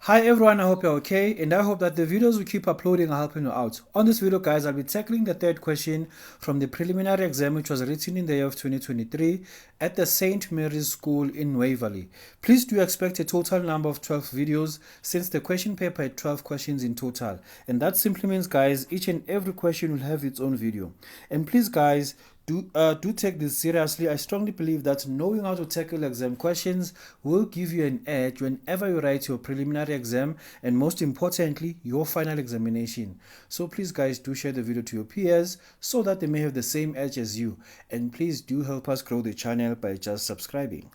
Hi everyone, I hope you're okay, and I hope that the videos we keep uploading are helping you out. On this video guys, I'll be tackling the third question from the preliminary exam which was written in the year of 2023 at the St. Mary's School in Waverley. Please do expect a total number of 12 videos since the question paper had 12 questions in total. And that simply means guys, each and every question will have its own video. And please guys, do take this seriously. I strongly believe that knowing how to tackle exam questions will give you an edge whenever you write your preliminary exam and most importantly your final examination. So please guys, do share the video to your peers so that they may have the same edge as you, and please do help us grow the channel by just subscribing.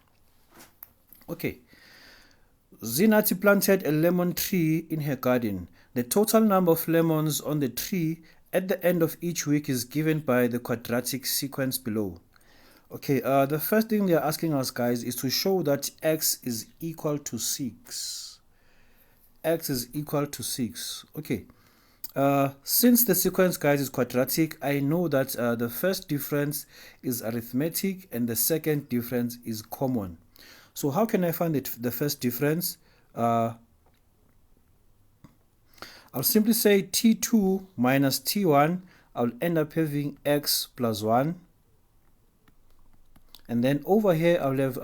Okay, Zinati planted a lemon tree in her garden. The total number of lemons on the tree at the end of each week is given by the quadratic sequence below. Okay, the first thing they're asking us guys is to show that x is equal to 6. X is equal to 6. Okay, since the sequence guys is quadratic, I know that the first difference is arithmetic and the second difference is common. So how can I find the first difference? I'll simply say T2 minus T1. I'll end up having x plus 1. And then over here, I'll have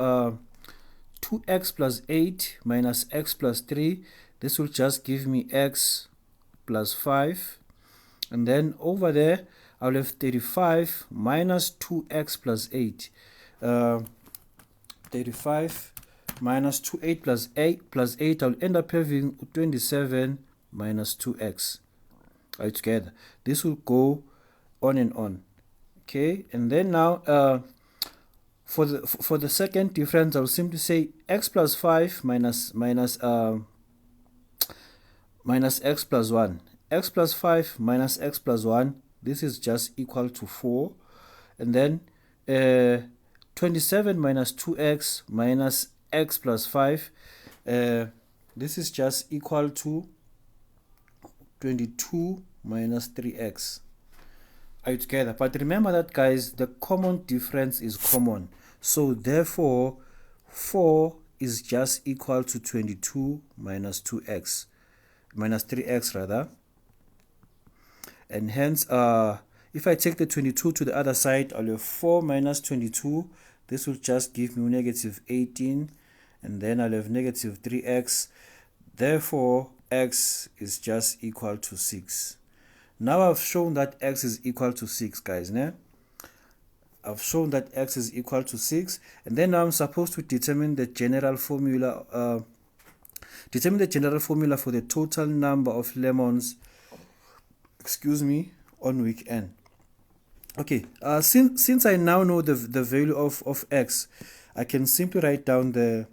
2x plus 8 minus x plus 3. This will just give me x plus 5. And then over there, I'll have 35 minus 2x plus 8. 35 minus 28 plus 8, I'll end up having 27 minus 2x. Right, together. This will go on and on. Okay, and then now for the second difference, I'll simply say x plus 5 minus x plus 1. X plus 5 minus x plus 1, this is just equal to 4. And then 27 minus 2x minus x plus 5, this is just equal to 22 minus 3x. Are you together? But remember that guys, the common difference is common, so therefore 4 is just equal to 22 minus 2x minus 3x rather. And hence if I take the 22 to the other side, I'll have 4 minus 22. This will just give me negative 18, and then I'll have negative 3x. Therefore x is just equal to 6. Now I've shown that x is equal to 6 guys. I've shown that x is equal to 6, and then now I'm supposed to determine the general formula for the total number of lemons, on week n. Okay, since I now know the value of x, I can simply write down the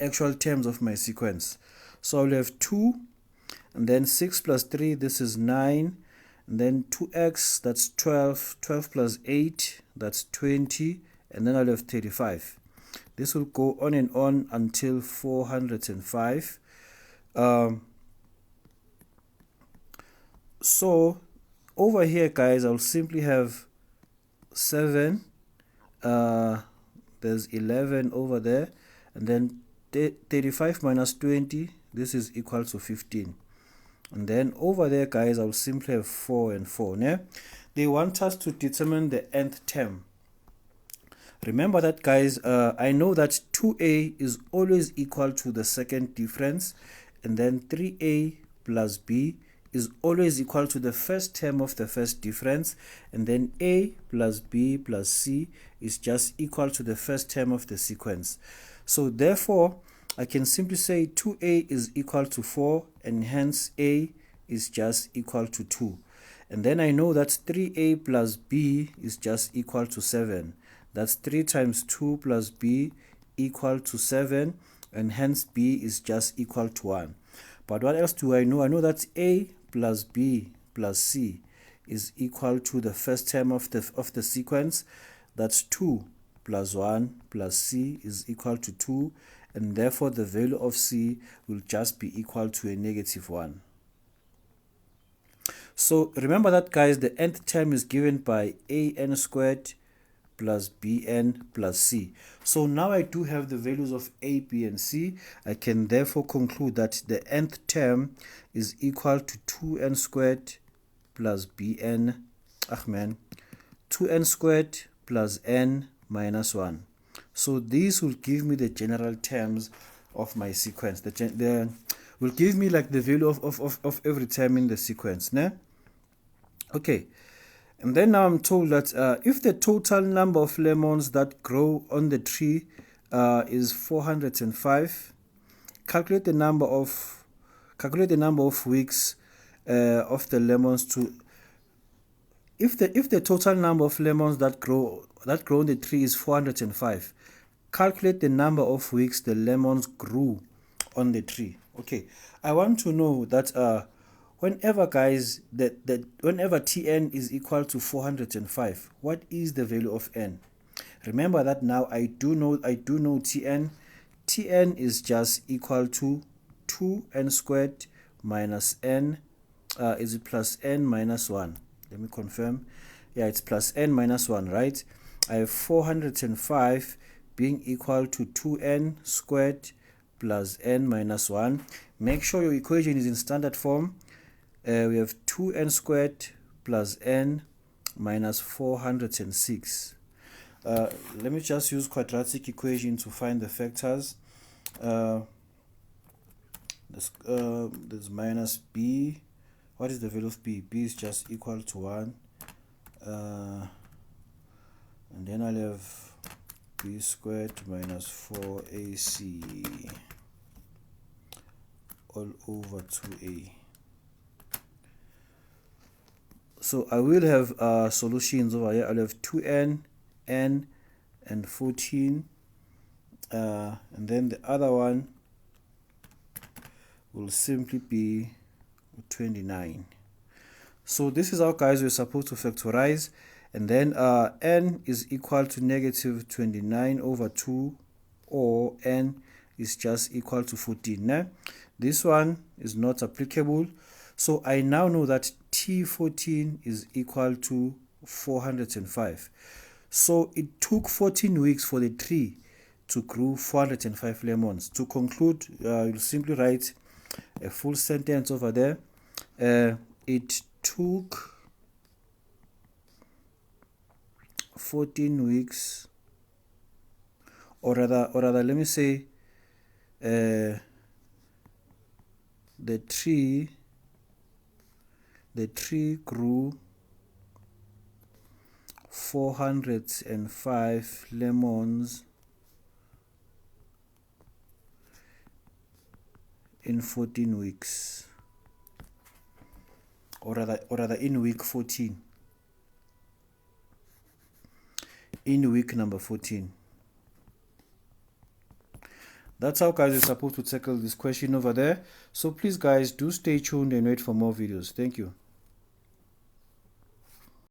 actual terms of my sequence. So I'll have 2, and then 6 plus 3, this is 9, and then 2x, that's 12, 12 plus 8, that's 20, and then I'll have 35. This will go on and on until 405. So over here guys, I'll simply have 7, there's 11 over there, and then 35 minus 20, this is equal to 15. And then over there guys, I'll simply have 4 and 4. They want us to determine the nth term. Remember that guys, I know that 2a is always equal to the second difference, and then 3a plus b is always equal to the first term of the first difference, and then a plus b plus c is just equal to the first term of the sequence. So therefore I can simply say 2a is equal to 4, and hence a is just equal to 2. And then I know that 3a plus b is just equal to 7. That's 3 times 2 plus b equal to 7, and hence b is just equal to 1. But what else do I know? I know that a plus b plus c is equal to the first term of the sequence. That's 2 plus 1 plus c is equal to 2, and therefore the value of c will just be equal to a negative 1. So remember that guys, the nth term is given by an squared plus bn plus c. So now I do have the values of a, b, and c. I can therefore conclude that the nth term is equal to 2n squared plus bn, 2n squared plus n minus 1. So these will give me the general terms of my sequence. The will give me like the value of every term in the sequence. Né? Okay. And then now I'm told that if the total number of lemons that grow on the tree is 405, calculate the number of weeks of the lemons to. If the total number of lemons that grow on the tree is 405, calculate the number of weeks the lemons grew on the tree. Okay, I want to know that whenever guys whenever Tn is equal to 405, what is the value of n? Remember that now I do know Tn. Tn is just equal to 2n squared minus n. Is it plus n minus 1? Let me confirm. Yeah, it's plus n minus 1, right? I have 405 being equal to 2n squared plus n minus 1. Make sure your equation is in standard form. We have 2n squared plus n minus 406. Let me just use quadratic equation to find the factors. There's minus b. What is the value of b? B is just equal to 1. And then I'll have b squared minus 4ac all over 2a. So I will have solutions over here. I'll have 2n, n, and 14. And then the other one will simply be 29. So this is how, guys, we're supposed to factorize. And then n is equal to negative 29 over 2, or n is just equal to 14. Né? This one is not applicable. So I now know that T14 is equal to 405. So it took 14 weeks for the tree to grow 405 lemons. To conclude, you'll simply write a full sentence over there. It took 14 weeks, or rather let me say the tree grew 405 lemons in 14 weeks, or rather in week 14, in week number 14. That's how, guys, you're supposed to tackle this question over there. So please, guys, do stay tuned and wait for more videos. Thank you.